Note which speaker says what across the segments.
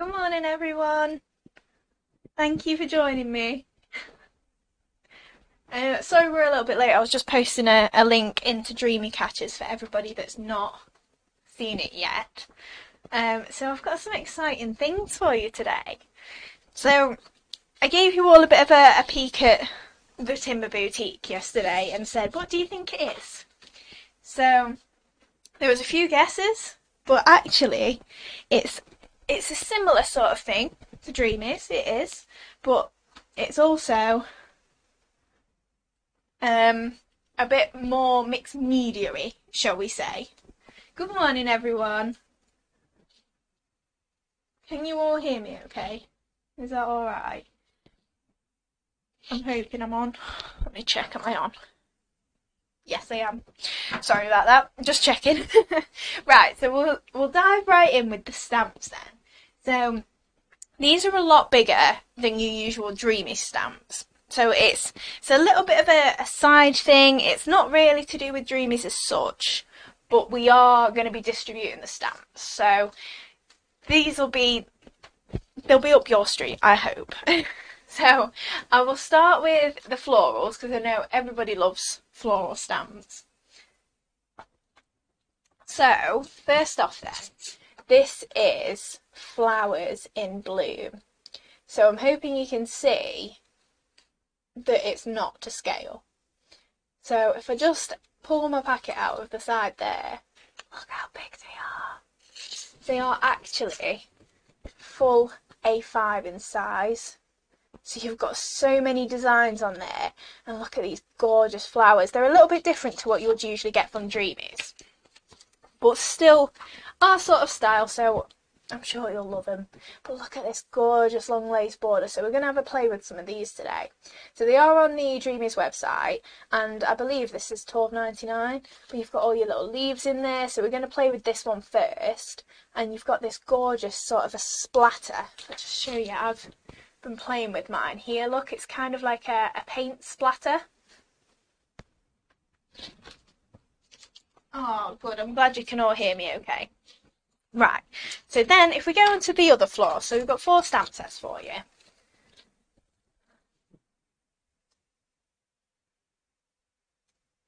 Speaker 1: Good morning, everyone. Thank you for joining me. Sorry we're a little bit late. I was just posting a link into Dreamy Catchers for everybody that's not seen it yet. So I've got some exciting things for you today. So I gave you all a bit of a peek at the Timber Boutique yesterday and said, what do you think it is? So there was a few guesses, but actually it's a similar sort of thing to Dreamees, it is, but it's also a bit more mixed media-y, shall we say. Good morning, everyone. Can you all hear me okay? Is that alright? I'm hoping I'm on. Let me check, am I on? Yes, I am. Sorry about that. Just checking. Right, so we'll dive right in with the stamps then. So these are a lot bigger than your usual Dreamy stamps. So it's a little bit of a side thing. It's not really to do with Dreamies as such, but we are going to be distributing the stamps. So they'll be up your street, I hope. So I will start with the florals because I know everybody loves floral stamps. So first off then, this is Flowers in Bloom. So I'm hoping you can see that it's not to scale. So if I just pull my packet out of the side there, look how big they are. They are actually full A5 in size. So you've got so many designs on there, and look at these gorgeous flowers. They're a little bit different to what you would usually get from Dreamies, but still our sort of style, so I'm sure you'll love them. But look at this gorgeous long lace border. So we're going to have a play with some of these today. So they are on the Dreamies website, and I believe this is £12.99, but you've got all your little leaves in there. So we're going to play with this one first, and you've got this gorgeous sort of a splatter. I'll just show you. I've been playing with mine here. Look, it's kind of like a paint splatter. Oh, good. I'm glad you can all hear me okay. Right, so then if we go on to the other floor, so we've got 4 stamp sets for you.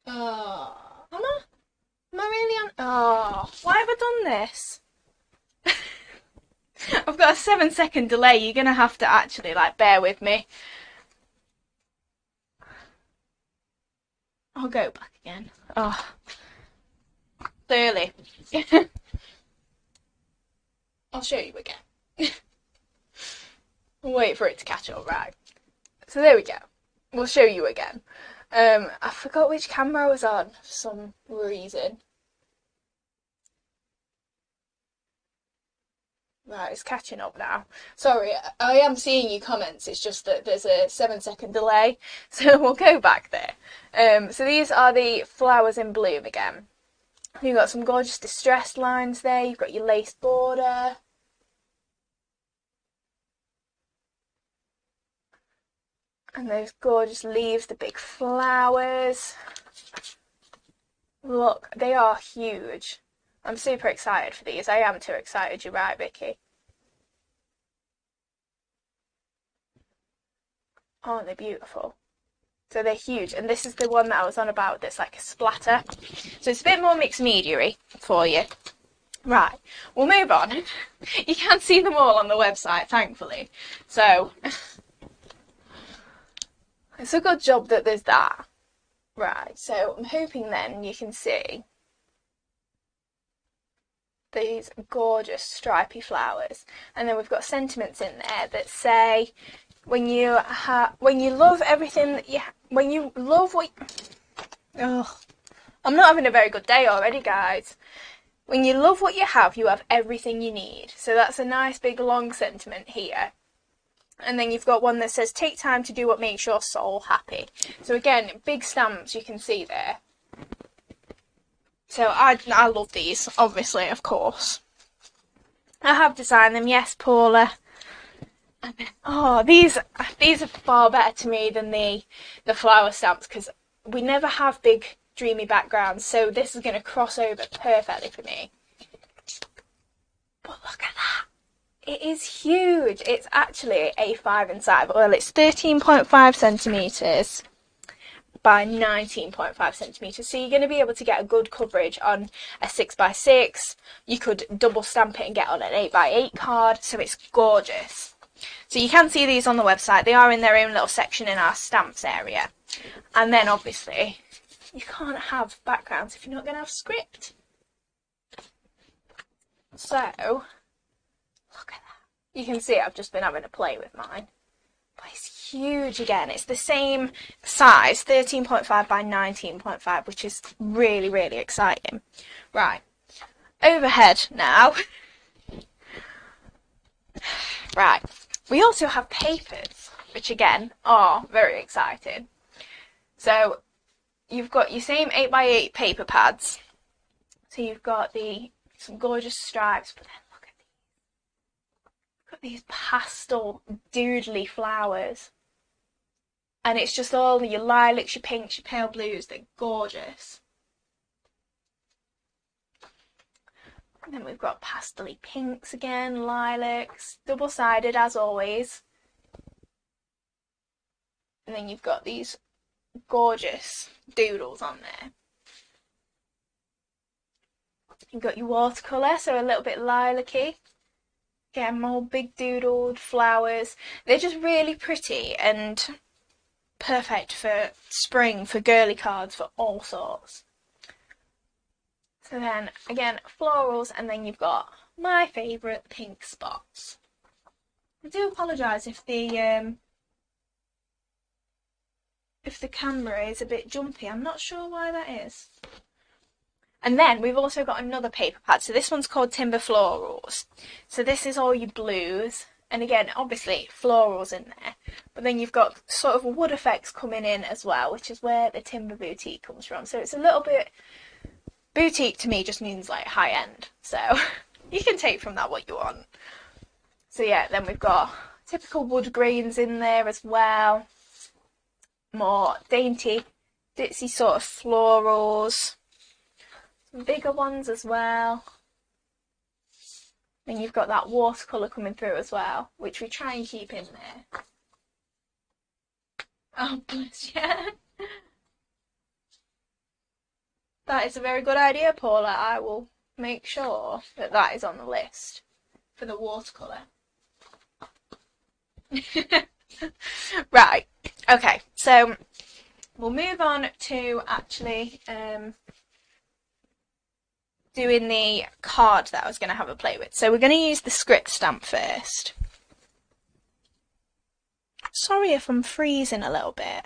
Speaker 1: Oh, am I? Am I really on? Oh, why have I done this? I've got a 7-second delay. You're going to have to actually, bear with me. I'll go back again. Oh, clearly. I'll show you again. Wait for it to catch up, right. So there we go. We'll show you again. I forgot which camera I was on for some reason. Right, it's catching up now. Sorry, I am seeing your comments, it's just that there's a 7-second delay, so we'll go back there. So these are the Flowers in Bloom again. You've got some gorgeous distressed lines there, you've got your lace border. And those gorgeous leaves, the big flowers. Look, they are huge. I'm super excited for these. I am too excited, you're right, Vicky. Aren't they beautiful? So they're huge, and this is the one that I was on about that's like a splatter. So it's a bit more mixed media-y for you. Right, we'll move on. You can see them all on the website, thankfully. So it's a good job that there's that. Right, so I'm hoping then you can see these gorgeous stripy flowers, and then we've got sentiments in there that say when you love everything that when you love what oh, I'm not having a very good day already, guys. When you love what you have everything you need. So that's a nice big long sentiment here. And then you've got one that says, take time to do what makes your soul happy. So again, big stamps you can see there. So I love these, obviously, of course. I have designed them, yes, Paula. And then, oh, these are far better to me than the flower stamps, because we never have big dreamy backgrounds, so this is going to cross over perfectly for me. But look at that. It is huge. It's actually A5 inside. Well, it's 13.5 centimetres by 19.5 centimetres. So you're going to be able to get a good coverage on a 6x6. You could double stamp it and get on an 8x8 card. So it's gorgeous. So you can see these on the website. They are in their own little section in our stamps area. And then obviously you can't have backgrounds if you're not going to have script. So look at that. You can see I've just been having a play with mine. But it's huge again. It's the same size, 13.5 by 19.5, which is really, really exciting. Right. Overhead now. Right. We also have papers, which again are very exciting. So you've got your same 8x8 paper pads. So you've got some gorgeous stripes, but then look at these pastel doodly flowers. And it's just all your lilacs, your pinks, your pale blues. They're gorgeous. And then we've got pastel-y pinks again, lilacs, double-sided as always. And then you've got these gorgeous doodles on there. You've got your watercolour, so a little bit lilac-y. Again, more big doodled flowers. They're just really pretty and perfect for spring, for girly cards, for all sorts. So then, again, florals, and then you've got my favourite pink spots. I do apologise if the camera is a bit jumpy. I'm not sure why that is. And then we've also got another paper pad. So this one's called Timber Florals. So this is all your blues. And again, obviously, florals in there. But then you've got sort of wood effects coming in as well, which is where the Timber Boutique comes from. So it's a little bit... Boutique to me just means like high end, so you can take from that what you want. So yeah, then we've got typical wood grains in there as well. More dainty, ditzy sort of florals. Some bigger ones as well. Then you've got that watercolour coming through as well, which we try and keep in there. Oh, bless you. That is a very good idea, Paula. I will make sure that that is on the list for the watercolour. Right, okay, so we'll move on to actually doing the card that I was going to have a play with. So we're going to use the script stamp first. Sorry if I'm freezing a little bit.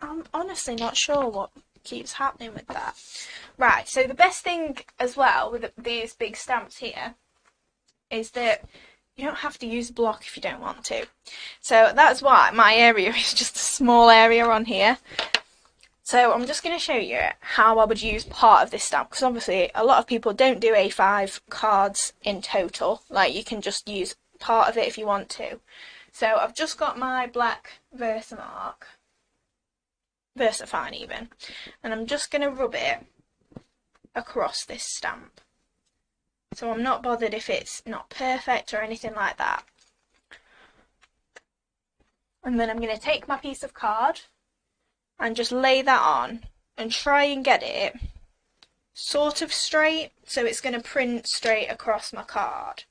Speaker 1: I'm honestly not sure what keeps happening with that. Right, so the best thing as well with these big stamps here is that you don't have to use block if you don't want to. So that's why my area is just a small area on here. So I'm just going to show you how I would use part of this stamp, because obviously a lot of people don't do A5 cards in total. Like, you can just use part of it if you want to. So I've just got my black Versamark. Versafine even, and I'm just going to rub it across this stamp, so I'm not bothered if it's not perfect or anything like that. And then I'm going to take my piece of card and just lay that on and try and get it sort of straight, so it's going to print straight across my card.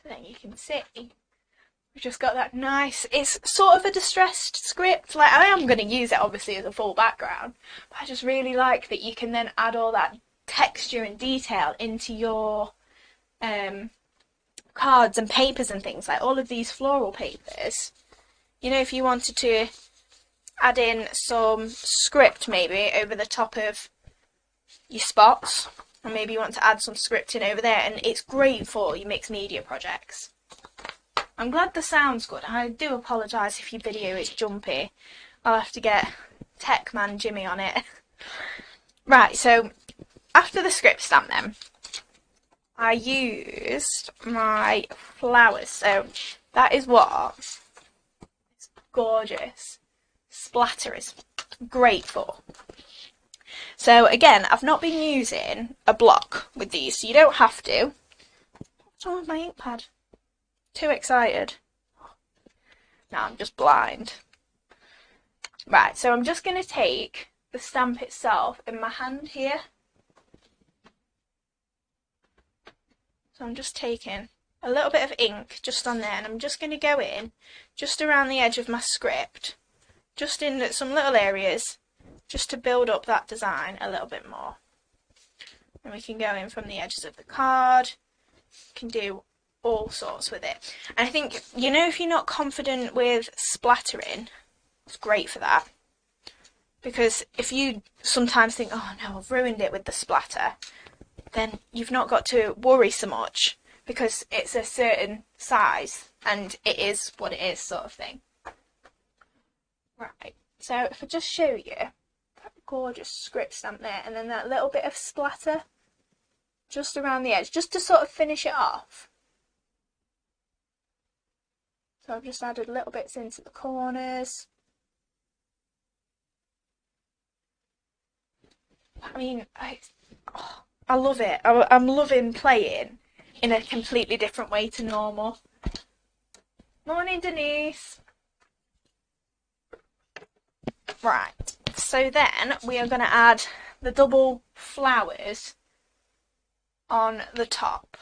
Speaker 1: Then you can see we've just got that nice, it's sort of a distressed script. Like, I am going to use it obviously as a full background, but I just really like that you can then add all that texture and detail into your cards and papers and things, like all of these floral papers. You know, if you wanted to add in some script maybe over the top of your spots, or maybe you want to add some scripting over there, and it's great for your mixed media projects. I'm glad the sound's good. I do apologise if your video is jumpy. I'll have to get Tech Man Jimmy on it. Right, so after the script stamp then, I used my flowers. So That is what this gorgeous splatter is great for. So again, I've not been using a block with these, so you don't have to. What's wrong with my ink pad? Too excited. No, I'm just blind. Right, so I'm just going to take the stamp itself in my hand here. So I'm just taking a little bit of ink just on there, and I'm just going to go in just around the edge of my script, just in some little areas, just to build up that design a little bit more. And we can go in from the edges of the card, can do all sorts with it. And I think, you know, if you're not confident with splattering, it's great for that. Because if you sometimes think, oh no, I've ruined it with the splatter, then you've not got to worry so much, because it's a certain size and it is what it is, sort of thing. Right, so if I just show you that gorgeous script stamp there, and then that little bit of splatter just around the edge, just to sort of finish it off. So I've just added little bits into the corners. I mean, I love it. I'm loving playing in a completely different way to normal. Morning, Denise. Right, so then we are going to add the double flowers on the top.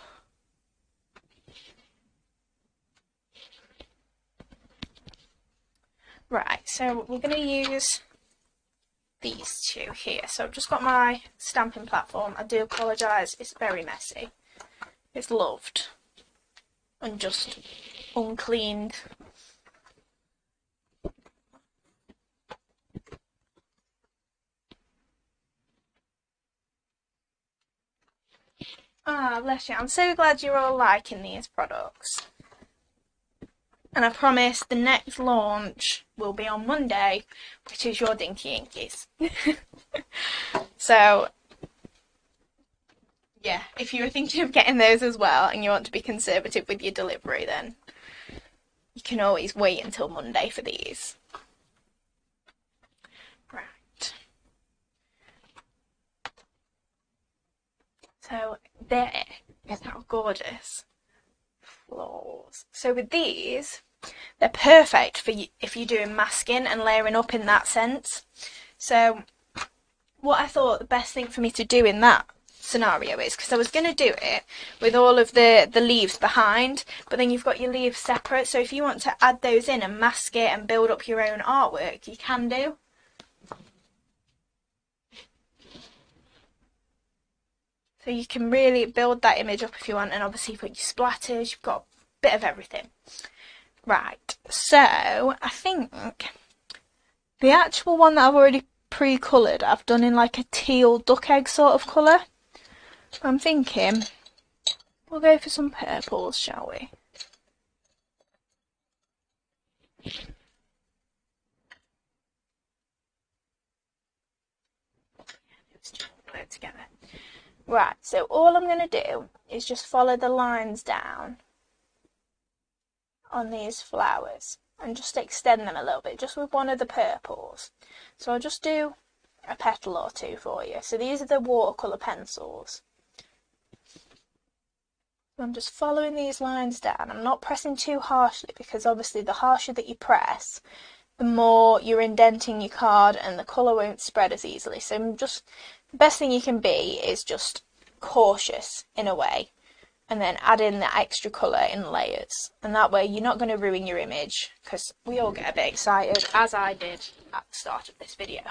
Speaker 1: Right, so we're going to use these two here. So I've just got my stamping platform. I do apologise, it's very messy. It's loved and just uncleaned. Ah, bless you. I'm so glad you're all liking these products. And I promise the next launch will be on Monday, which is your Dinky Inkies. So, yeah, if you were thinking of getting those as well and you want to be conservative with your delivery, then you can always wait until Monday for these. Right. So, there is how gorgeous. Florals. So with these, they're perfect for you if you're doing masking and layering up in that sense. So what I thought the best thing for me to do in that scenario is, because I was going to do it with all of the leaves behind, but then you've got your leaves separate, so if you want to add those in and mask it and build up your own artwork, you can do. So you can really build that image up if you want, and obviously you've got your splatters, you've got a bit of everything. Right, so I think the actual one that I've already pre-coloured, I've done in like a teal duck egg sort of colour. I'm thinking we'll go for some purples, shall we? Let's just put it together. Right, so all I'm going to do is just follow the lines down on these flowers and just extend them a little bit, just with one of the purples. So I'll just do a petal or two for you. So these are the watercolour pencils. So I'm just following these lines down. I'm not pressing too harshly, because obviously the harsher that you press, the more you're indenting your card and the colour won't spread as easily. So I'm just, the best thing you can be is just cautious in a way, and then add in the extra colour in layers, and that way you're not going to ruin your image, because we all get a bit excited, as I did at the start of this video.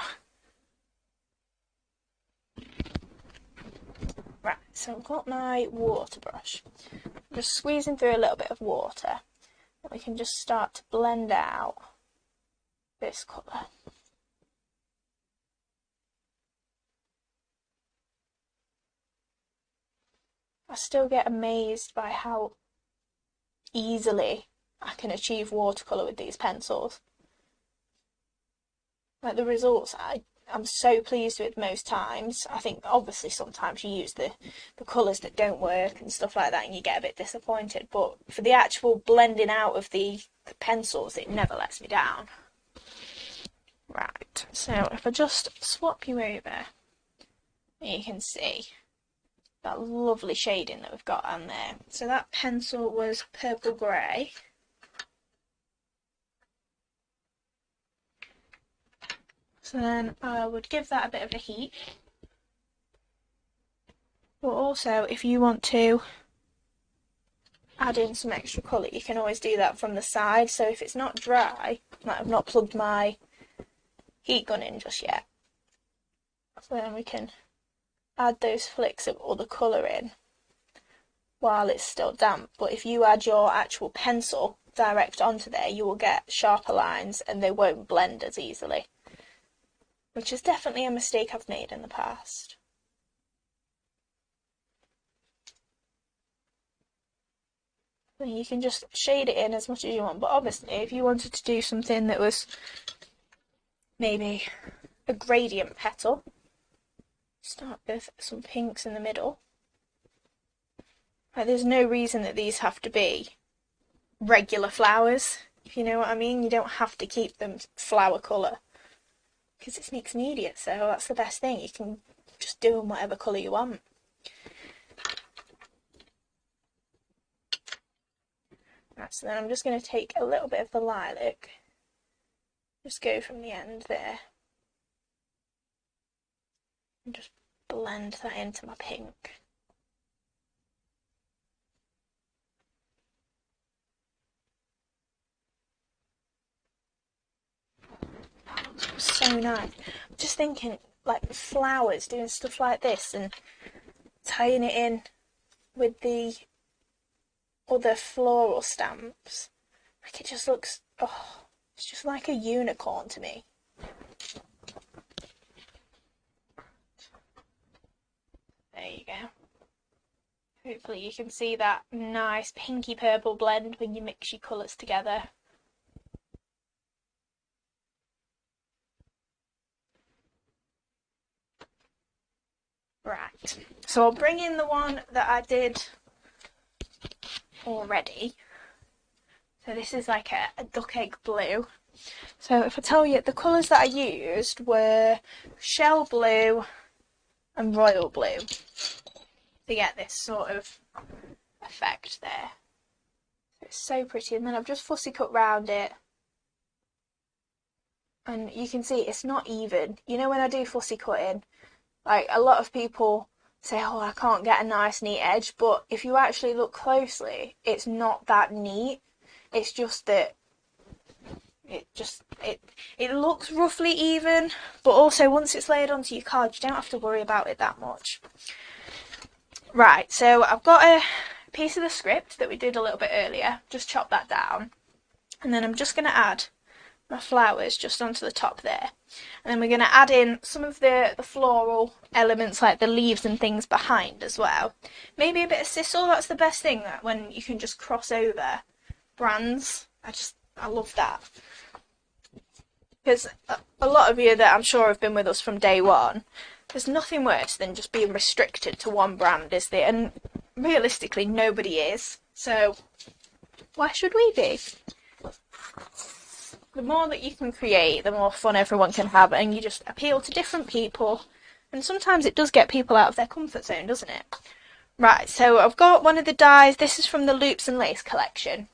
Speaker 1: Right, so I've got my water brush. I'm just squeezing through a little bit of water, and we can just start to blend out this colour. I still get amazed by how easily I can achieve watercolour with these pencils. Like, the results, I I'm so pleased with most times. I think obviously sometimes you use the colours that don't work and stuff like that and you get a bit disappointed, but for the actual blending out of the pencils, it never lets me down. Right, so if I just swap you over, you can see that lovely shading that we've got on there. So that pencil was purple grey. So then I would give that a bit of a heat. But also, if you want to add in some extra colour, you can always do that from the side. So if it's not dry, like I've not plugged my heat gun in just yet, so then we can add those flicks of other colour in while it's still damp. But if you add your actual pencil direct onto there, you will get sharper lines and they won't blend as easily, which is definitely a mistake I've made in the past. So you can just shade it in as much as you want, but obviously if you wanted to do something that was maybe a gradient petal, start with some pinks in the middle. Like, there's no reason that these have to be regular flowers, if you know what I mean. You don't have to keep them flower colour, because it's mixed media, so that's the best thing. You can just do them whatever colour you want. Right, so then I'm just going to take a little bit of the lilac, just go from the end there, and just blend that into my pink. So nice. I'm just thinking, like, flowers, doing stuff like this and tying it in with the other floral stamps. Like, it just looks, oh, it's just like a unicorn to me. There you go. Hopefully you can see that nice pinky purple blend when you mix your colours together. Right, so I'll bring in the one that I did already. So this is like a duck egg blue. So if I tell you, the colours that I used were shell blue and royal blue to get this sort of effect there. It's so pretty, and then I've just fussy cut round it. And you can see it's not even. You know, when I do fussy cutting, like, a lot of people say, oh, I can't get a nice neat edge, but if you actually look closely, it's not that neat. It's just that it looks roughly even, but also once it's laid onto your card, you don't have to worry about it that much. Right, so I've got a piece of the script that we did a little bit earlier, just chop that down, and then I'm just going to add my flowers just onto the top there, and then we're going to add in some of the floral elements like the leaves and things behind as well. Maybe a bit of sisal. That's the best thing, that when you can just cross over brands. I love that, because a lot of you that I'm sure have been with us from day one, there's nothing worse than just being restricted to one brand, is there? And realistically nobody is, so why should we be? The more that you can create, the more fun everyone can have, and you just appeal to different people, and sometimes it does get people out of their comfort zone, doesn't it? Right, so I've got one of the dies. This is from the Loops and Lace collection,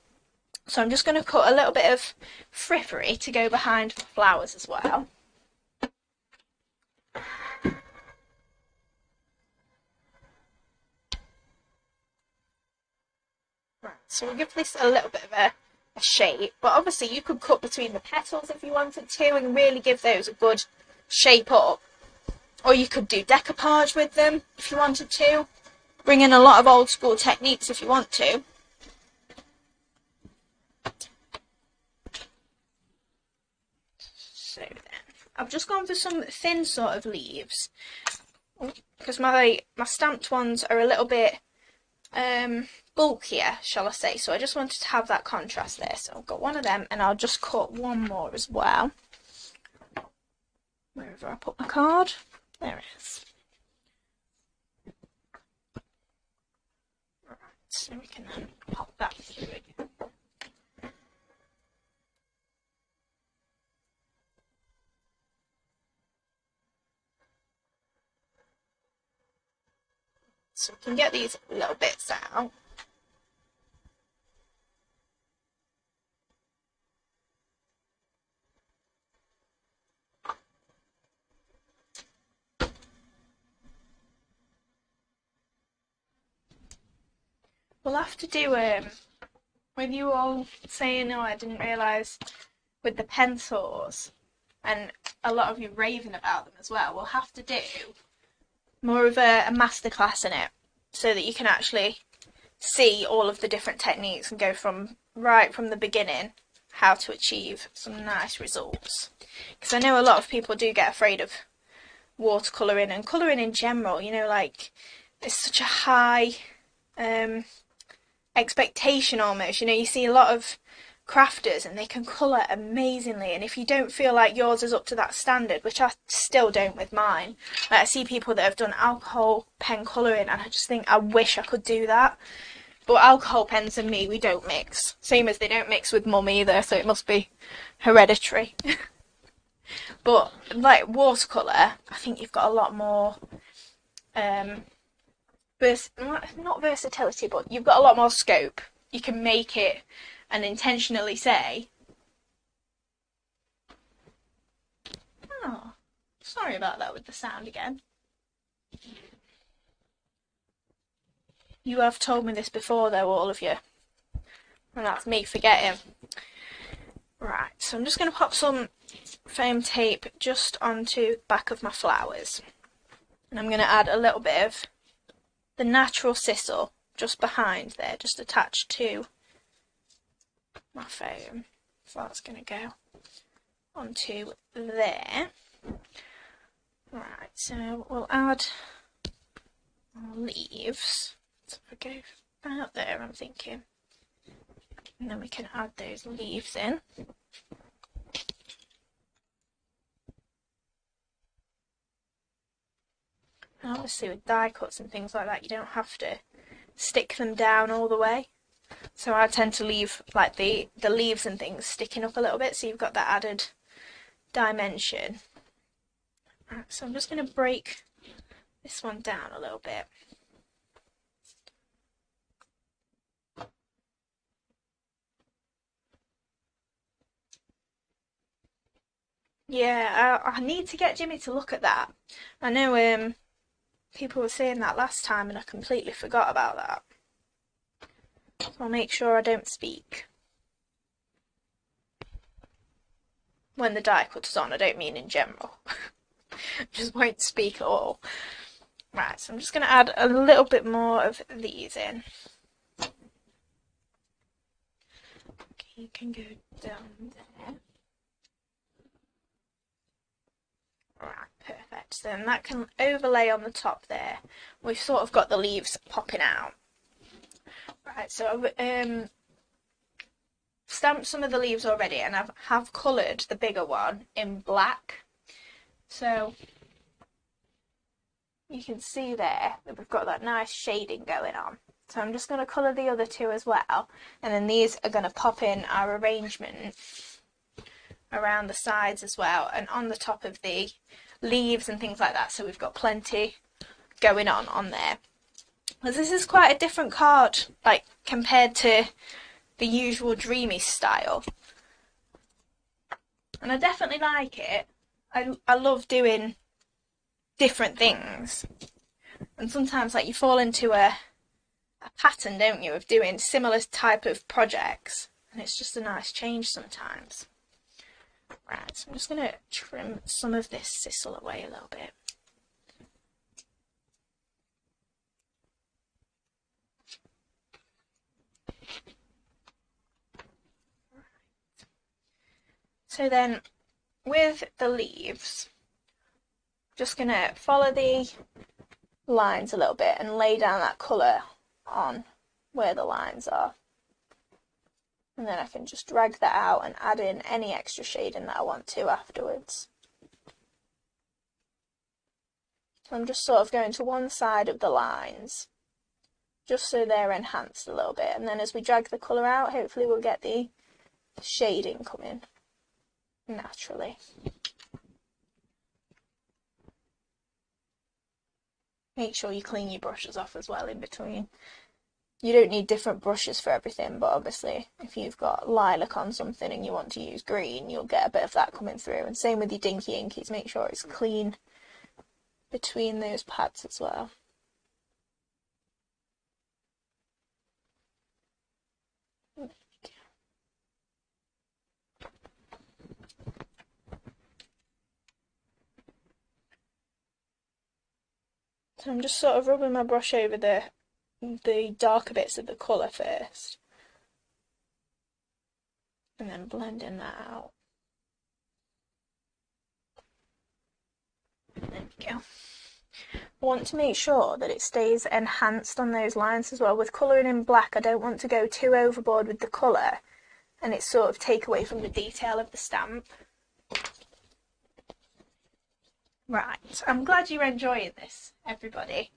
Speaker 1: so I'm just going to cut a little bit of frippery to go behind the flowers as well. Right, so we'll give this a little bit of a shape, but obviously you could cut between the petals if you wanted to and really give those a good shape up, or you could do decoupage with them if you wanted to, bring in a lot of old school techniques if you want to. So then I've just gone for some thin sort of leaves, because my stamped ones are a little bit bulkier, shall I say, so I just wanted to have that contrast there. So I've got one of them, and I'll just cut one more as well. Wherever I put my card, there it is. Right, so we can then pop that through again. So we can get these little bits out. We'll have to do with you all saying, oh, I didn't realise with the pencils, and a lot of you raving about them as well, we'll have to do more of a masterclass in it so that you can actually see all of the different techniques and go from right from the beginning how to achieve some nice results. Because I know a lot of people do get afraid of watercolouring and colouring in general, you know, like it's such a high expectation almost. You know, you see a lot of crafters and they can colour amazingly, and if you don't feel like yours is up to that standard, which I still don't with mine, like I see people that have done alcohol pen colouring and I just think I wish I could do that. But alcohol pens and me, we don't mix. Same as they don't mix with mum either, so it must be hereditary. But like watercolour, I think you've got a lot more not versatility, but you've got a lot more scope. You can make it and intentionally say, oh, sorry about that with the sound again. You have told me this before though, all of you, and that's me forgetting. Right, so I'm just going to pop some foam tape just onto the back of my flowers, and I'm going to add a little bit of the natural sisal just behind there, just attached to my foam. So that's going to go onto there. Right, so we'll add our leaves. So if I go out there, I'm thinking, and then we can add those leaves in. And obviously with die cuts and things like that, you don't have to stick them down all the way. So I tend to leave like the leaves and things sticking up a little bit, so you've got that added dimension. Right, so I'm just going to break this one down a little bit. Yeah, I need to get Jimmy to look at that. I know people were saying that last time and I completely forgot about that. So I'll make sure I don't speak. When the die cut is on, I don't mean in general. Just won't speak at all. Right, so I'm just going to add a little bit more of these in. Okay, you can go down there. Right, perfect. So then that can overlay on the top there. We've sort of got the leaves popping out. Right, so I've stamped some of the leaves already, and I have coloured the bigger one in black. So you can see there that we've got that nice shading going on. So I'm just going to colour the other two as well, and then these are going to pop in our arrangement around the sides as well, and on the top of the leaves and things like that, so we've got plenty going on there. Because this is quite a different card, like compared to the usual Dreamees style, and I definitely like it. I love doing different things, and sometimes like you fall into a pattern, don't you, of doing similar type of projects, and it's just a nice change sometimes. Right, so I'm just going to trim some of this sisal away a little bit. So then with the leaves, just going to follow the lines a little bit and lay down that colour on where the lines are. And then I can just drag that out and add in any extra shading that I want to afterwards. I'm just sort of going to one side of the lines, just so they're enhanced a little bit, and then as we drag the colour out, hopefully we'll get the shading coming naturally. Make sure you clean your brushes off as well in between. You don't need different brushes for everything, but obviously if you've got lilac on something and you want to use green, you'll get a bit of that coming through. And same with your dinky inkies, make sure it's clean between those pads as well. So I'm just sort of rubbing my brush over the darker bits of the colour first, and then blending that out. There we go. I want to make sure that it stays enhanced on those lines as well. With colouring in black, I don't want to go too overboard with the colour and it sort of take away from the detail of the stamp. Right, I'm glad you're enjoying this, everybody.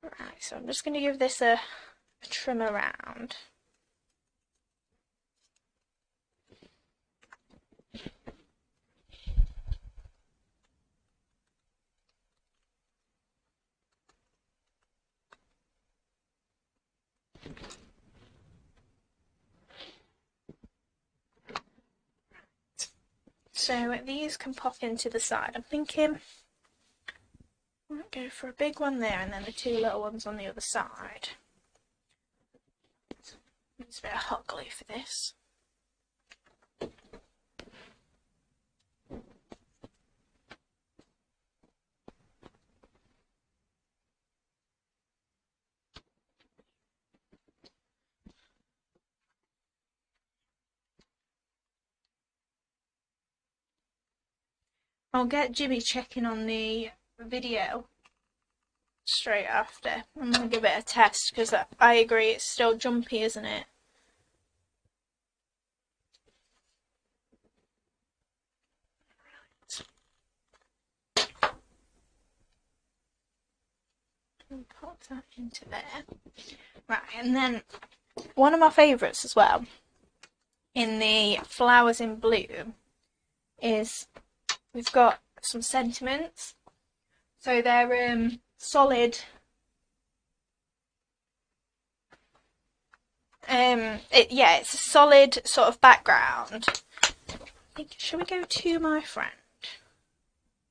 Speaker 1: Right, so I'm just going to give this a trim around. So these can pop into the side. I'm thinking I might go for a big one there and then the two little ones on the other side. Use a bit of hot glue for this. I'll get Jimmy checking on the video straight after. I'm going to give it a test because I agree it's still jumpy, isn't it? And pop that into there. Right, and then one of my favourites as well in the flowers in bloom is we've got some sentiments. So they're solid. It's a solid sort of background. I think, shall we go to my friend?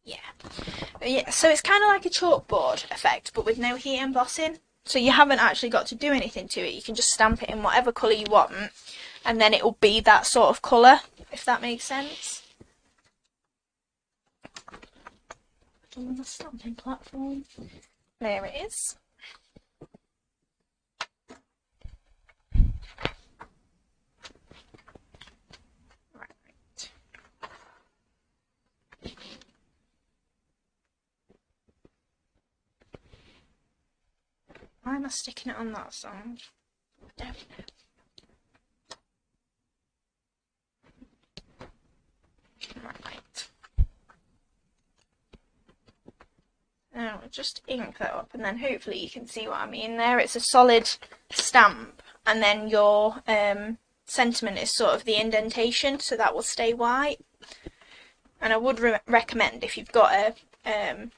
Speaker 1: Yeah, so it's kind of like a chalkboard effect, but with no heat embossing. So you haven't actually got to do anything to it. You can just stamp it in whatever colour you want, and then it will be that sort of colour, if that makes sense. On the stamping platform. There it is. Right. Why am I sticking it on that side? I don't know. Right. Now just ink that up and then hopefully you can see what I mean there. It's a solid stamp and then your sentiment is sort of the indentation, so that will stay white. And I would recommend if you've got a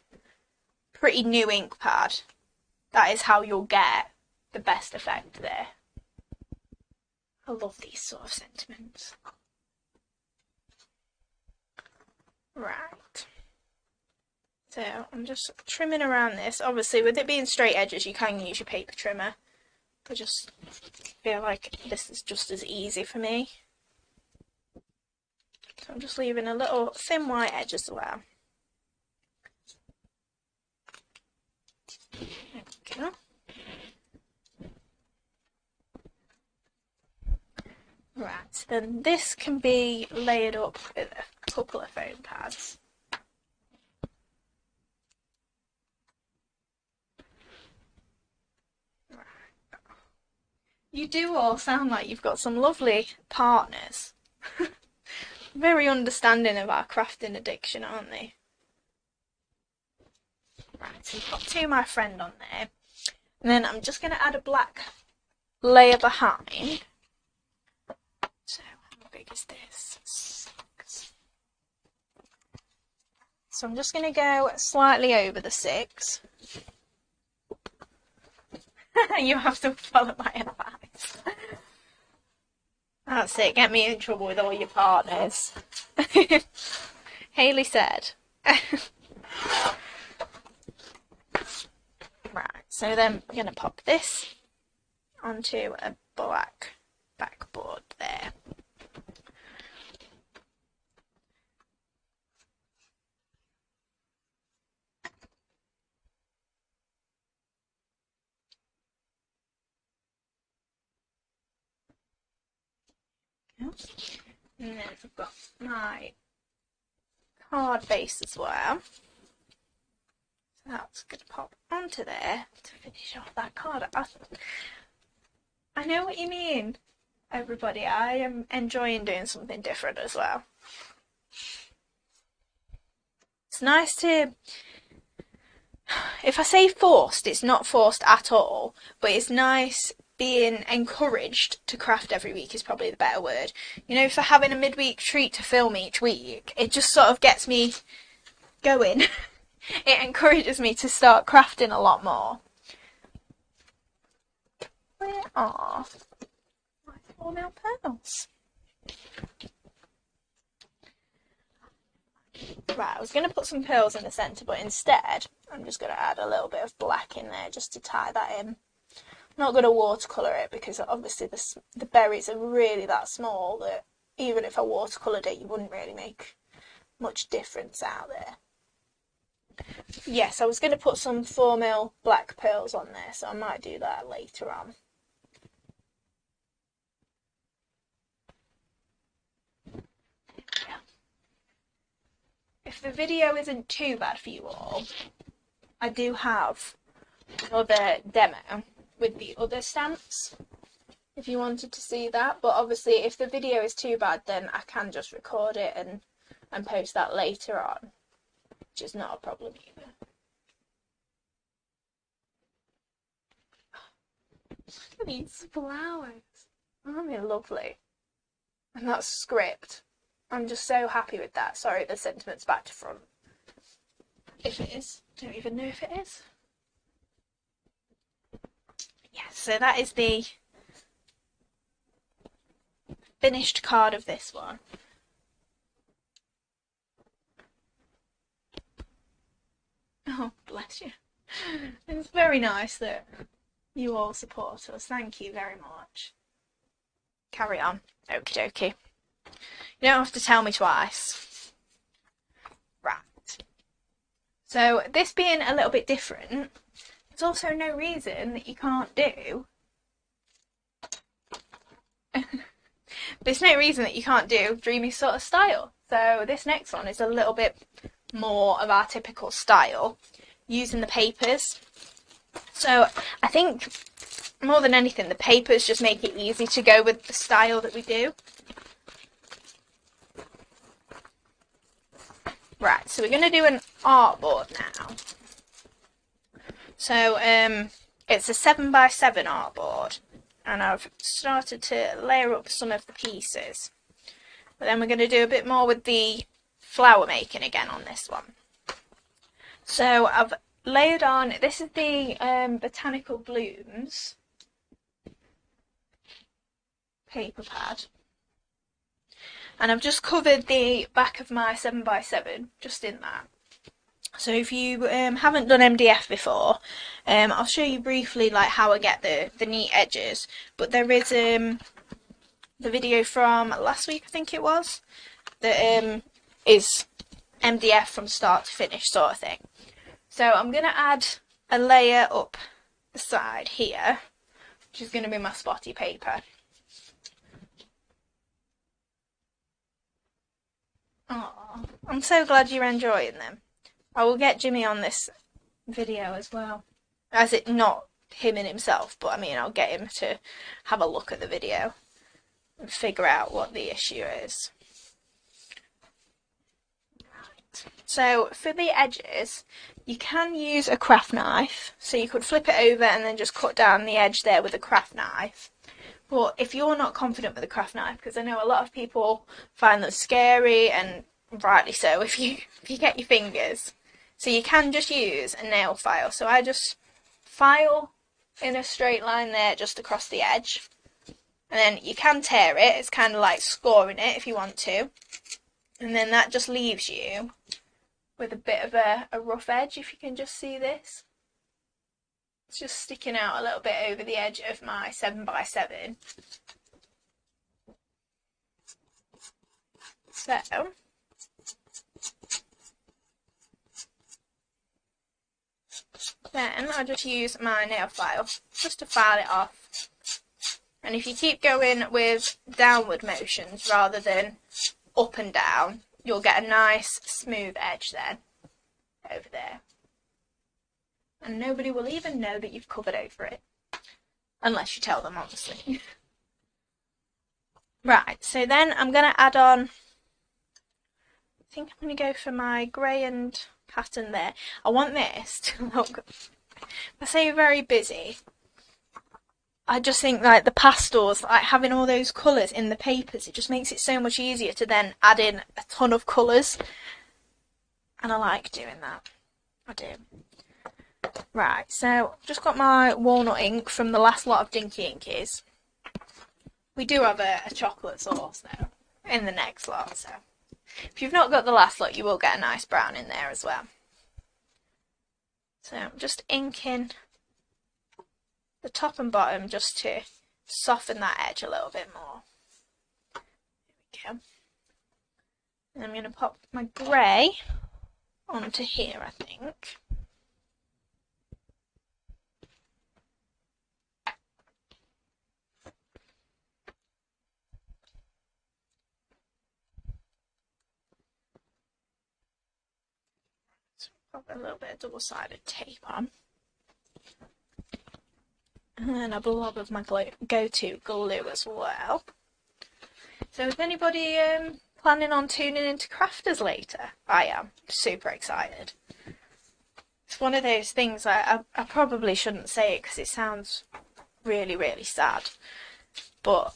Speaker 1: pretty new ink pad, that is how you'll get the best effect there. I love these sort of sentiments. Right. So I'm just trimming around this. Obviously with it being straight edges you can use your paper trimmer. I just feel like this is just as easy for me. So I'm just leaving a little thin white edge as well. There we go. Right, then this can be layered up with a couple of foam pads. Right. You do all sound like you've got some lovely partners. very understanding of our crafting addiction, aren't they? Right, so we've got to my friend on there. And then I'm just going to add a black layer behind. So how big is this? 6. So I'm just going to go slightly over the 6. You have to follow my advice. That's it, get me in trouble with all your partners. Hayley said. Right, so then we're going to pop this onto a black backboard there. And then I've got my card base as well. So that's going to pop onto there to finish off that card. I know what you mean, everybody. I am enjoying doing something different as well. It's nice to... If I say forced, it's not forced at all, but it's nice being encouraged to craft every week is probably the better word. You know, for having a midweek treat to film each week, it just sort of gets me going. It encourages me to start crafting a lot more. Where are my 4mm pearls? Right, I was going to put some pearls in the centre, but instead I'm just going to add a little bit of black in there just to tie that in. I'm not going to watercolour it because obviously the berries are really that small that even if I watercoloured it, you wouldn't really make much difference out there. Yes, I was going to put some 4mm black pearls on there, so I might do that later on. If the video isn't too bad for you all, I do have another demo with the other stamps, if you wanted to see that. But obviously, if the video is too bad, then I can just record it and post that later on, which is not a problem either. Look at these flowers. Aren't they lovely? And that's script. I'm just so happy with that. Sorry, the sentiment's back to front. If it is. Don't even know if it is. Yes, so that is the finished card of this one. Oh, bless you. It's very nice that you all support us. Thank you very much. Carry on. Okie dokie. You don't have to tell me twice. Right. So this being a little bit different, there's also no reason that you can't do... There's no reason that you can't do Dreamees sort of style. So this next one is a little bit more of our typical style, using the papers. So I think more than anything, the papers just make it easy to go with the style that we do. Right, so we're going to do an artboard now. So it's a 7x7 artboard, and I've started to layer up some of the pieces. But then we're going to do a bit more with the flower making again on this one. So I've layered on, this is the Botanical Blooms paper pad. And I've just covered the back of my 7x7 just in that. So if you haven't done MDF before, I'll show you briefly like how I get the neat edges. But there is the video from last week, I think it was, that is MDF from start to finish sort of thing. So I'm going to add a layer up the side here, which is going to be my spotty paper. Oh, I'm so glad you're enjoying them. I will get Jimmy on this video as well. As it not him in himself, but I mean I'll get him to have a look at the video and figure out what the issue is. So for the edges, you can use a craft knife. So you could flip it over and then just cut down the edge there with a craft knife. But if you're not confident with a craft knife, because I know a lot of people find them scary, and rightly so, if you get your fingers. So you can just use a nail file. So I just file in a straight line there just across the edge. And then you can tear it. It's kind of like scoring it if you want to. And then that just leaves you with a bit of a rough edge, if you can just see this. It's just sticking out a little bit over the edge of my 7x7. So, then I'll just use my nail file just to file it off. And if you keep going with downward motions rather than up and down, you'll get a nice smooth edge then over there. And nobody will even know that you've covered over it. Unless you tell them, obviously. Right, so then I'm going to add on, I think I'm going to go for my grey and pattern there. I want this to look, I say very busy. I just think like the pastels, like having all those colours in the papers, it just makes it so much easier to then add in a ton of colours. And I like doing that. I do. Right, so I've just got my walnut ink from the last lot of Dinky Inkies. We do have a chocolate sauce though in the next lot, so if you've not got the last lot, you will get a nice brown in there as well. So I'm just inking the top and bottom just to soften that edge a little bit more. There we go. And I'm going to pop my grey onto here, I think. So pop a little bit of double-sided tape on. And then a blob of my go-to glue as well. So is anybody planning on tuning into crafters later? I am super excited. It's one of those things I probably shouldn't say it because it sounds really, really sad. But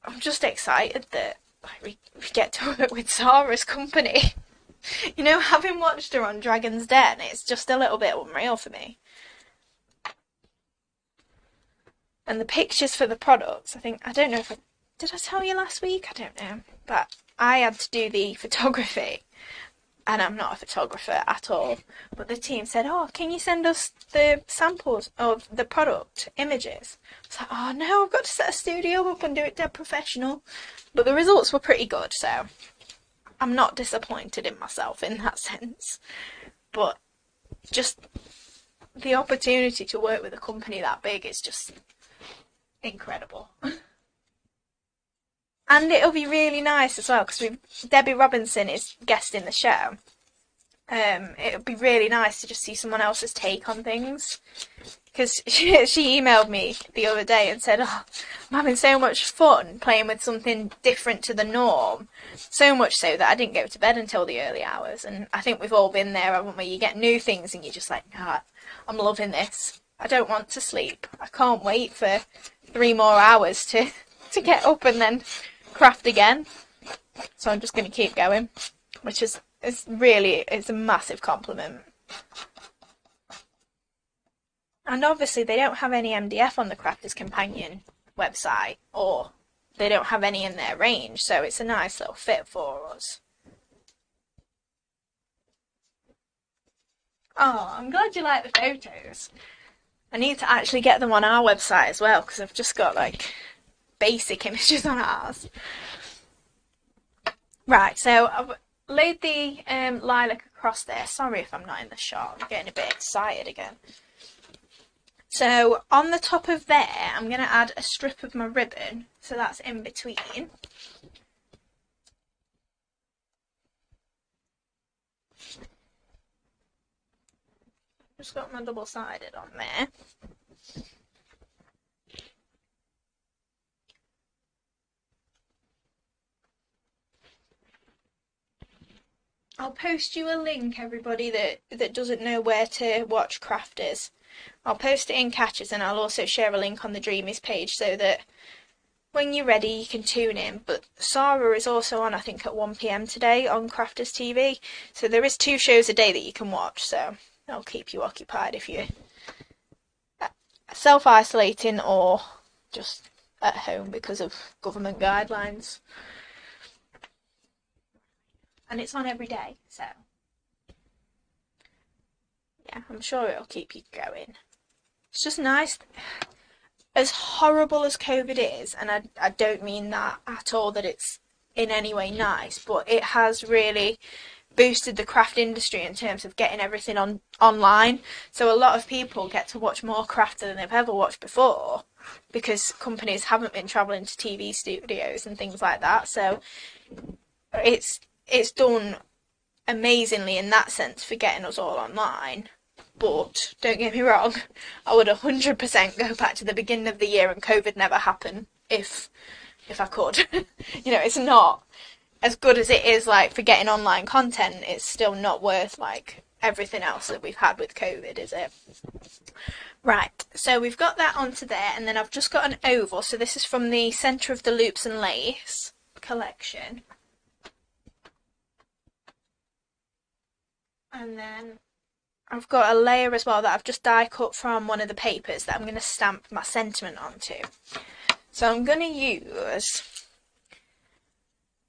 Speaker 1: I'm just excited that we get to work with Sarah's company. You know, having watched her on Dragon's Den, it's just a little bit unreal for me. And the pictures for the products, I don't know if did I tell you last week? I don't know. But I had to do the photography. And I'm not a photographer at all. But the team said, oh, can you send us the samples of the product images? I was like, oh no, I've got to set a studio up and do it dead professional. But the results were pretty good, so I'm not disappointed in myself in that sense. But just the opportunity to work with a company that big is just incredible. And it'll be really nice as well because Debbie Robinson is guesting the show. It'll be really nice to just see someone else's take on things. Because she emailed me the other day and said, oh, I'm having so much fun playing with something different to the norm. So much so that I didn't go to bed until the early hours. And I think we've all been there, haven't we? You get new things and you're just like, God, I'm loving this. I don't want to sleep. I can't wait for 3 more hours to get up and then craft again. So I'm just going to keep going, which is it's a massive compliment. And obviously they don't have any MDF on the Crafters Companion website, or they don't have any in their range, so it's a nice little fit for us. Oh, I'm glad you like the photos. I need to actually get them on our website as well, because I've just got like basic images on ours. Right, so I've laid the lilac across there. Sorry if I'm not in the shot, I'm getting a bit excited again. So on the top of there, I'm going to add a strip of my ribbon, so that's in between. Just got my double-sided on there. I'll post you a link, everybody that doesn't know where to watch Crafters. I'll post it in Catches, and I'll also share a link on the Dreamees page so that when you're ready you can tune in. But Sarah is also on, I think, at 1 PM today on Crafters TV. So there is 2 shows a day that you can watch, so that'll keep you occupied if you're self-isolating or just at home because of government guidelines. And it's on every day, so yeah, I'm sure it'll keep you going. It's just nice. As horrible as COVID is, and I don't mean that at all, that it's in any way nice, but it has really boosted the craft industry in terms of getting everything online. So a lot of people get to watch more craft than they've ever watched before because companies haven't been travelling to TV studios and things like that. So it's done amazingly in that sense for getting us all online. But don't get me wrong, I would 100% go back to the beginning of the year and COVID never happened if I could. You know, it's not as good as it is like for getting online content. It's still not worth like everything else that we've had with COVID, is it? Right, so we've got that onto there, and then I've just got an oval. So this is from the Centre of the Loops and Lace collection. And then I've got a layer as well that I've just die cut from one of the papers that I'm going to stamp my sentiment onto. So I'm going to use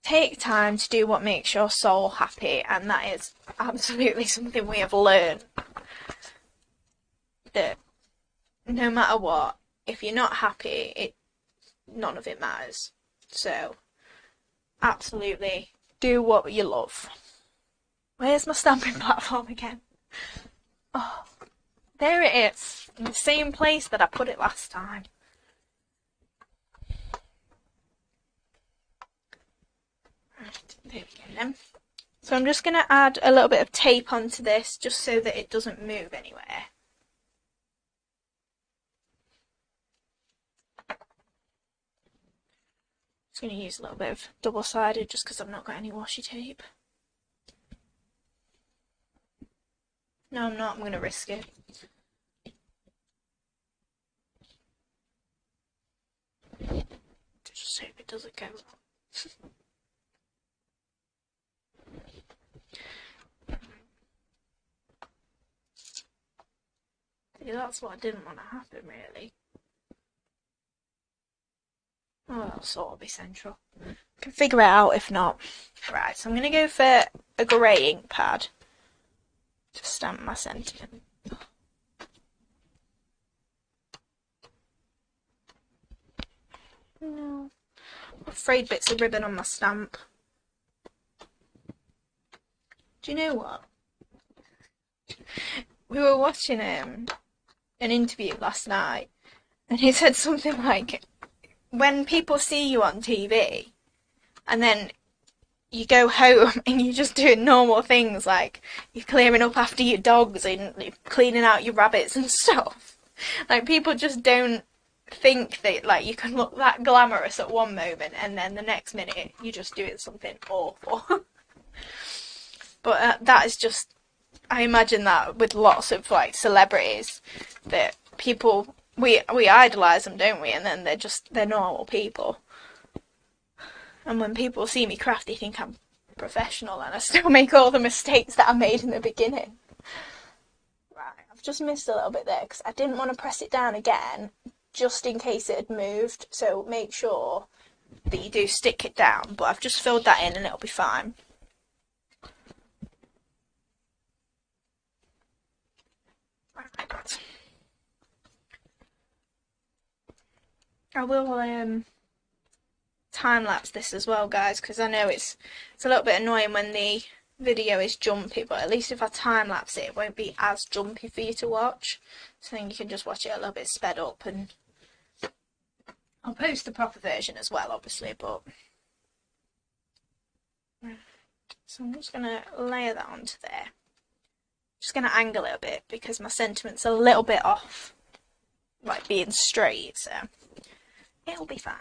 Speaker 1: take time to do what makes your soul happy, and that is absolutely something we have learned, that no matter what, if you're not happy, none of it matters. So absolutely do what you love. Where's my stamping platform again? Oh, there it is, in the same place that I put it last time. Right, there we go then. So I'm just going to add a little bit of tape onto this just so that it doesn't move anywhere. Just going to use a little bit of double-sided just because I've not got any washi tape. No, I'm not. I'm going to risk it. Just hope it doesn't go. See, that's what I didn't want to happen, really. Oh, that'll sort of be central. I can figure it out if not. Right, so I'm going to go for a grey ink pad to stamp my sentiment. No, I've frayed bits of ribbon on my stamp. Do you know what? We were watching an interview last night, and he said something like, when people see you on TV and then you go home and you're just doing normal things like you're clearing up after your dogs and you're cleaning out your rabbits and stuff, like people just don't think that like you can look that glamorous at one moment and then the next minute you're just doing something awful. But that is just, I imagine that with lots of like celebrities, that people, we idolise them, don't we? And then they're normal people. And when people see me craft, they think I'm professional, and I still make all the mistakes that I made in the beginning. Right, I've just missed a little bit there because I didn't want to press it down again, just in case it had moved. So make sure that you do stick it down. But I've just filled that in and it'll be fine. Right. I will time-lapse this as well, guys, because I know it's a little bit annoying when the video is jumpy, but at least if I time-lapse it, it won't be as jumpy for you to watch. So then you can just watch it a little bit sped up, and I'll post the proper version as well, obviously, but... So I'm just going to layer that onto there. Just going to angle it a bit because my sentiment's a little bit off, like being straight, so it'll be fine.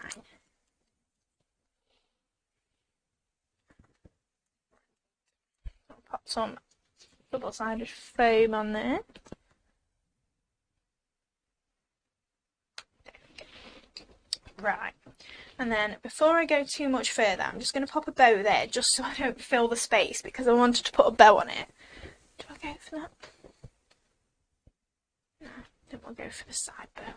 Speaker 1: Pop some double-sided foam on there. Right, and then before I go too much further, I'm just going to pop a bow there just so I don't fill the space, because I wanted to put a bow on it. Do I go for that? No, I think we'll go for the side bow.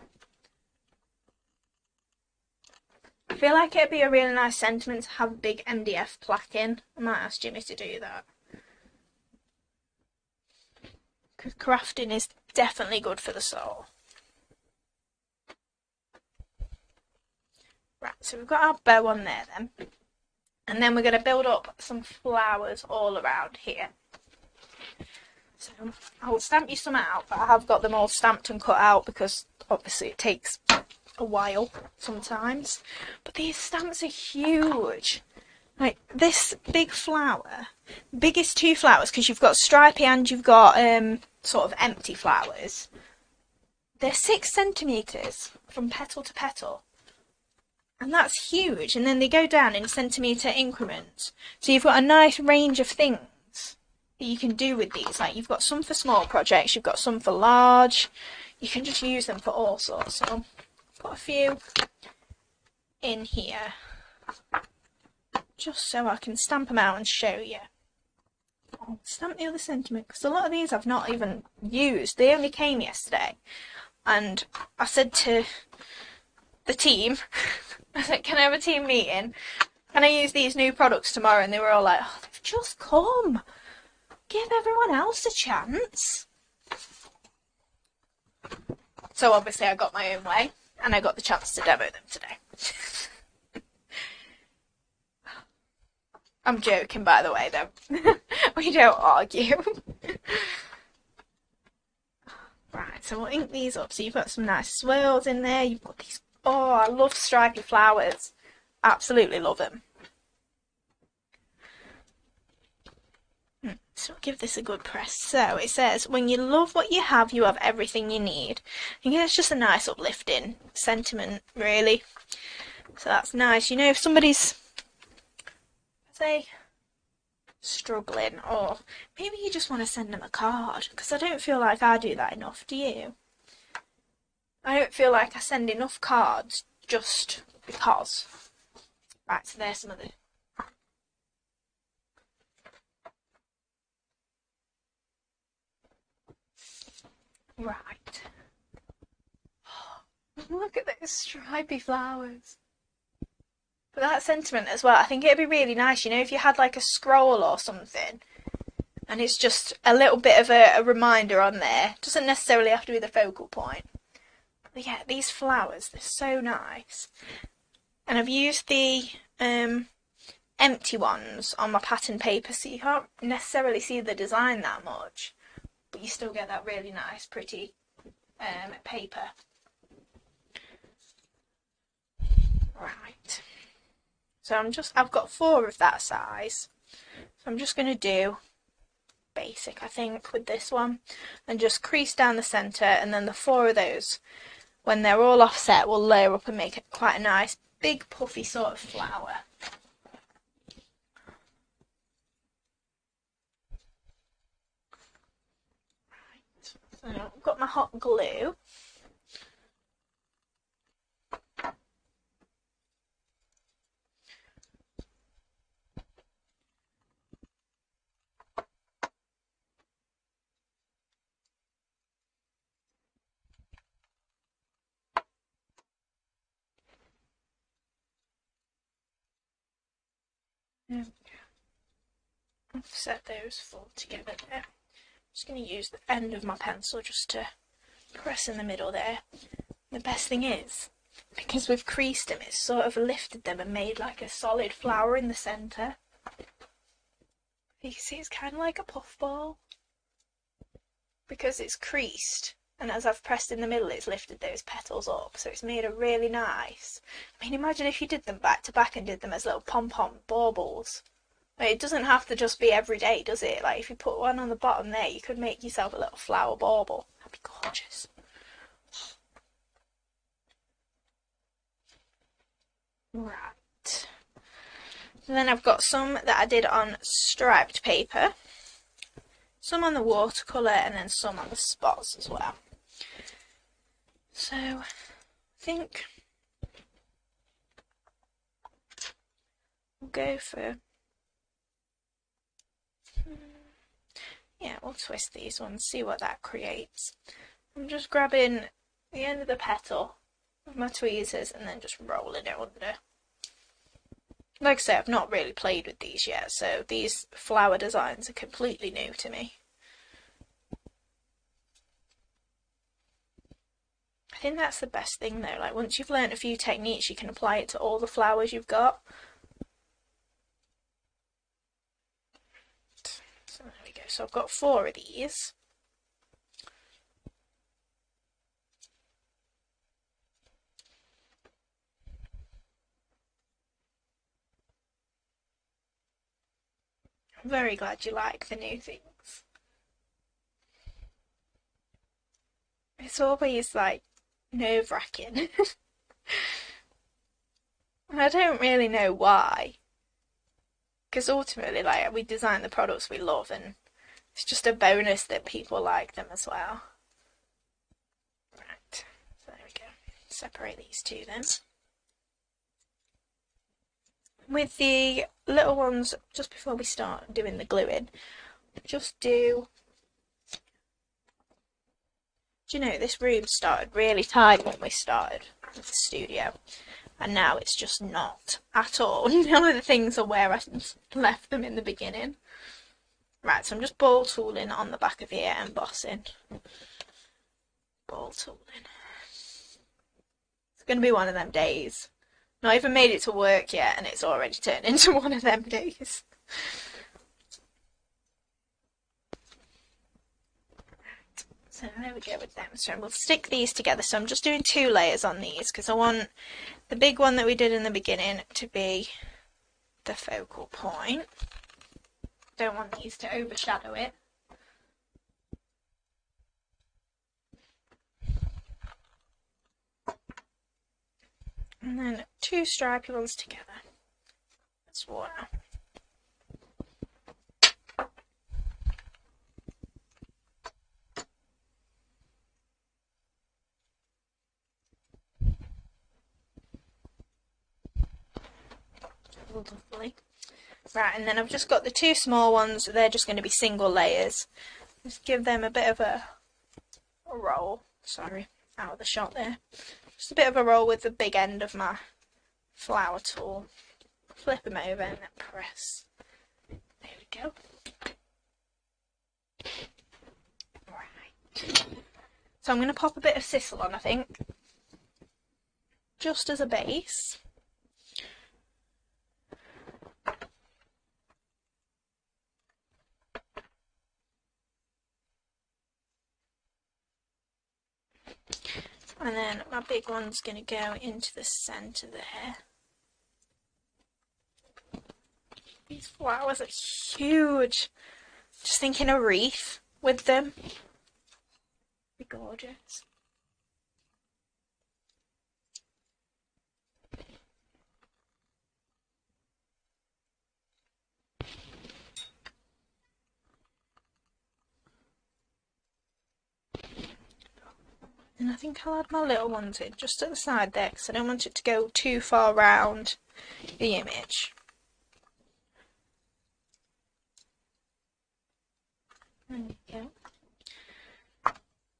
Speaker 1: I feel like it'd be a really nice sentiment to have a big MDF plaque in. I might ask Jimmy to do that. Because crafting is definitely good for the soul. Right, so we've got our bow on there then. And then we're going to build up some flowers all around here. So I'll stamp you some out, but I have got them all stamped and cut out because obviously it takes a while sometimes. But these stamps are huge. Like this big flower, biggest two flowers, because you've got stripy and you've got sort of empty flowers. They're 6 centimetres from petal to petal. And that's huge. And then they go down in centimetre increments. So you've got a nice range of things that you can do with these. Like you've got some for small projects, you've got some for large. You can just use them for all sorts. So put a few in here just so I can stamp them out and show you. I'll stamp the other sentiment because a lot of these I've not even used. They only came yesterday. And I said to the team, I said, can I have a team meeting? Can I use these new products tomorrow? And they were all like, oh, they've just come. Give everyone else a chance. So obviously I got my own way and I got the chance to demo them today. I'm joking, by the way, though. We don't argue. Right, so we'll ink these up. So you've got some nice swirls in there. You've got these. Oh, I love stripy flowers. Absolutely love them. So I'll give this a good press. So it says, when you love what you have everything you need. I think it's just a nice uplifting sentiment, really. So that's nice. You know, if somebody's, say, struggling, or maybe you just want to send them a card, because I don't feel like I do that enough, do you? I don't feel like I send enough cards just because. Right, so there's some of the... Right. Look at those stripy flowers. But that sentiment as well, I think it'd be really nice, you know, if you had like a scroll or something, and it's just a little bit of a reminder on there. It doesn't necessarily have to be the focal point. But yeah, these flowers, they're so nice. And I've used the empty ones on my pattern paper, so you can't necessarily see the design that much, but you still get that really nice, pretty paper. Right. So I've got 4 of that size. So I'm just going to do basic, I think, with this one. And just crease down the centre, and then the 4 of those, when they're all offset, will layer up and make it quite a nice, big, puffy sort of flower. Right. So I've got my hot glue. There we go. I've set those 4 together there. I'm just going to use the end of my pencil just to press in the middle there. The best thing is, because we've creased them, it's sort of lifted them and made like a solid flower in the centre. You can see it's kind of like a puffball. Because it's creased, and as I've pressed in the middle, it's lifted those petals up, so it's made a really nice. I mean, imagine if you did them back to back and did them as little pom-pom baubles. Like, it doesn't have to just be every day, does it? Like, if you put one on the bottom there, you could make yourself a little flower bauble. That'd be gorgeous. Right. And then I've got some that I did on striped paper. some on the watercolour and then some on the spots as well. So I think we'll go for, yeah, we'll twist these ones, see what that creates. I'm just grabbing the end of the petal with my tweezers and then just rolling it under. Like I say, I've not really played with these yet, so these flower designs are completely new to me. I think that's the best thing though, like once you've learned a few techniques you can apply it to all the flowers you've got. So there we go, so I've got 4 of these. I'm very glad you like the new things. It's always like nerve-wracking. I don't really know why. Because ultimately, like, we design the products we love and it's just a bonus that people like them as well. Right, so there we go. Separate these two then. With the little ones, just before we start doing the gluing, just do you know, this room started really tight when we started with the studio, and now it's just not at all. None of the things are where I left them in the beginning. Right, so I'm just ball tooling on the back of here, embossing. Ball tooling. It's going to be one of them days. Not even made it to work yet, and it's already turned into one of them days. So there we go with them. So we'll stick these together. So I'm just doing 2 layers on these because I want the big one that we did in the beginning to be the focal point. Don't want these to overshadow it. And then 2 stripy ones together. That's one. Lovely. Right, and then I've just got the 2 small ones. They're just going to be single layers. Just give them a bit of a roll. Sorry, out of the shot there. Just a bit of a roll with the big end of my flower tool. Flip them over and then press. There we go. Right. So I'm going to pop a bit of sisal on, I think, just as a base. And then my big one's going to go into the centre there. These flowers are huge. Just thinking a wreath with them. Be gorgeous. And I think I'll add my little ones in just at the side there because I don't want it to go too far round the image. There we go.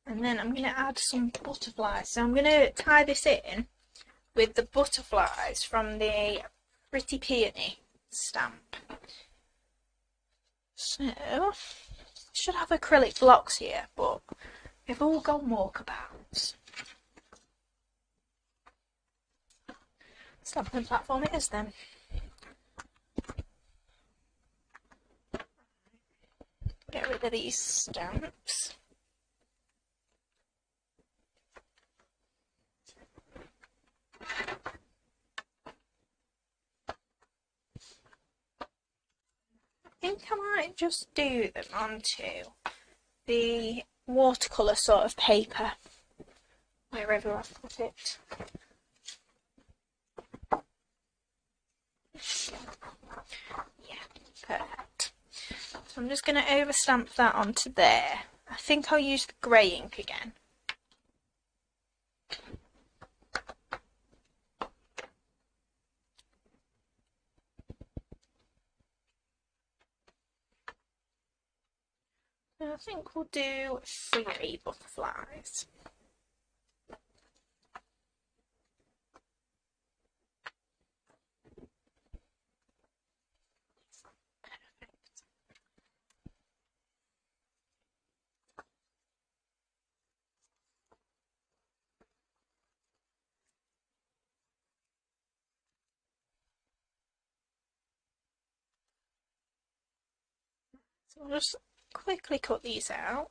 Speaker 1: And then I'm going to add some butterflies. So I'm going to tie this in with the butterflies from the Pretty Peony stamp. So, I should have acrylic blocks here, but they've all gone walkabouts. Stamping platform it is then. Get rid of these stamps. I think I might just do them onto the watercolour sort of paper, wherever I've put it. Yeah, perfect. So I'm just going to overstamp that onto there. I think I'll use the grey ink again. So I think we'll do 3 butterflies. So I'll just quickly cut these out.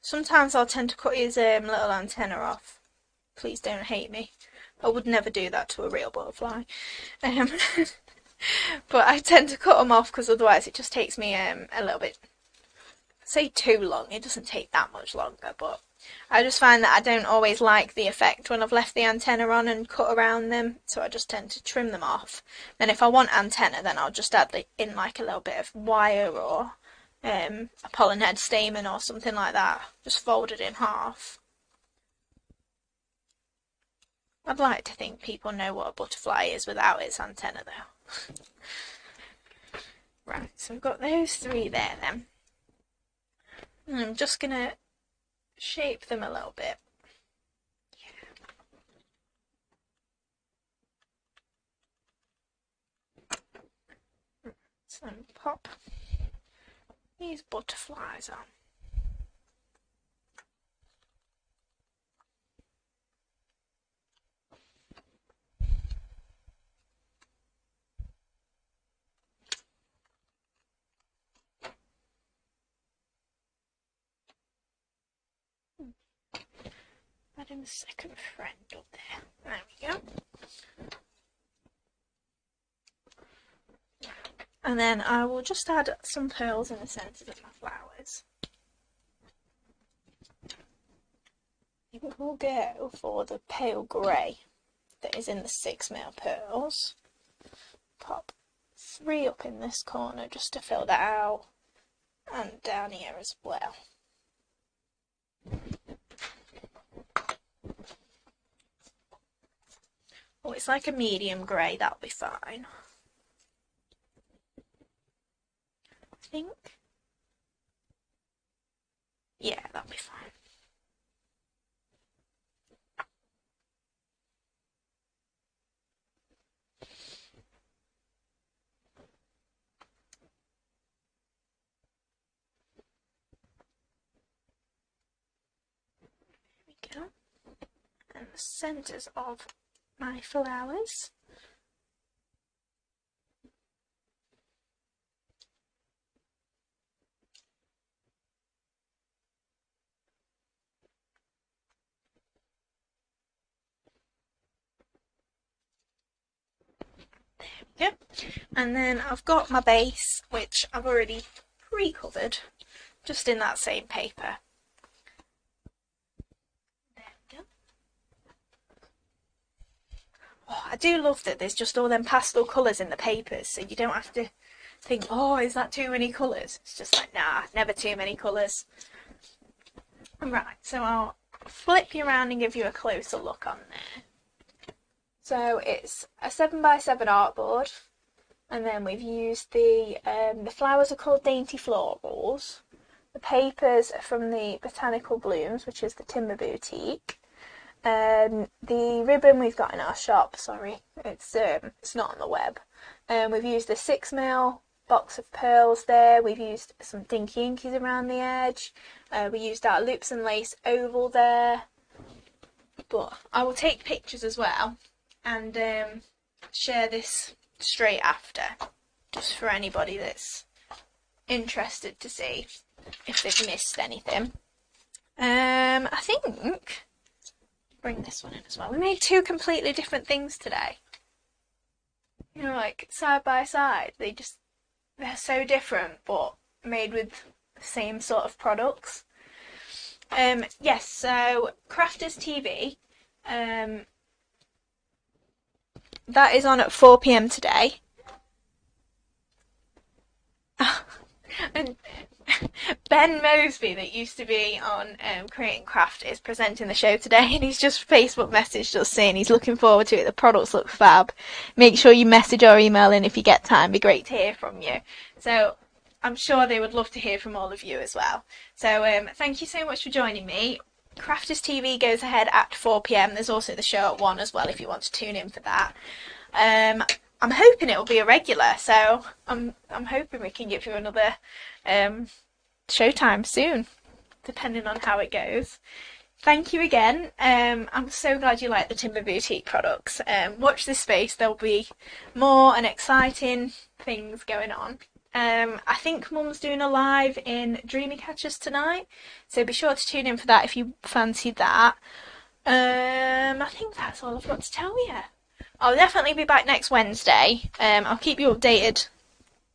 Speaker 1: Sometimes I'll tend to cut his little antenna off. Please don't hate me. I would never do that to a real butterfly. But I tend to cut them off because otherwise it just takes me a little bit, say too long. It doesn't take that much longer, but I just find that I don't always like the effect when I've left the antenna on and cut around them, so I just tend to trim them off. Then if I want antenna, then I'll just add in like a little bit of wire or a pollen head stamen or something like that, just fold it in half. I'd like to think people know what a butterfly is without its antenna though. Right, so we've got those 3 there then. And I'm just going to shape them a little bit. Yeah. So pop these butterflies on. Adding a second friend up there. There we go. And then I will just add some pearls in the centres of my flowers. I think we'll go for the pale grey that is in the 6mm pearls. Pop 3 up in this corner just to fill that out, and down here as well. Oh, it's like a medium grey, that'll be fine. I think. Yeah, that'll be fine. There we go. And the centres of my flowers. There we go. And then I've got my base, which I've already pre-covered, just in that same paper. There we go. Oh, I do love that there's just all them pastel colours in the papers, so you don't have to think, oh, is that too many colours? It's just like, nah, never too many colours. Right, so I'll flip you around and give you a closer look on there. So it's a 7x7 artboard, and then we've used the flowers are called Dainty Florals. The papers are from the Botanical Blooms, which is the Timber Boutique. The ribbon we've got in our shop, sorry, it's not on the web. We've used the 6mm box of pearls there. We've used some dinky inkies around the edge. We used our loops and lace oval there. But I will take pictures as well and share this straight after, just for anybody that's interested to see if they've missed anything. I think bring this one in as well. We made 2 completely different things today. You know, like side by side. They're so different, but made with the same sort of products. Yes, so Crafters TV. That is on at 4 PM today. And Ben Mosby, that used to be on Creating Craft, is presenting the show today, and he's just Facebook messaged us saying he's looking forward to it. The products look fab. Make sure you message or email in if you get time. It'd be great to hear from you. So I'm sure they would love to hear from all of you as well. So thank you so much for joining me. Crafters TV goes ahead at 4 p.m. There's also the show at 1 as well if you want to tune in for that. I'm hoping it'll be a regular, so I'm hoping we can give you another showtime soon, depending on how it goes. Thank you again. I'm so glad you like the Timber Boutique products. Watch this space, there'll be more and exciting things going on. I think Mum's doing a live in Dreamy Catchers tonight, so be sure to tune in for that if you fancy that. I think that's all I've got to tell you. I'll definitely be back next Wednesday. I'll keep you updated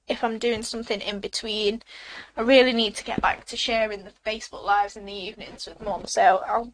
Speaker 1: if I'm doing something in between. I really need to get back to sharing the Facebook lives in the evenings with Mum, so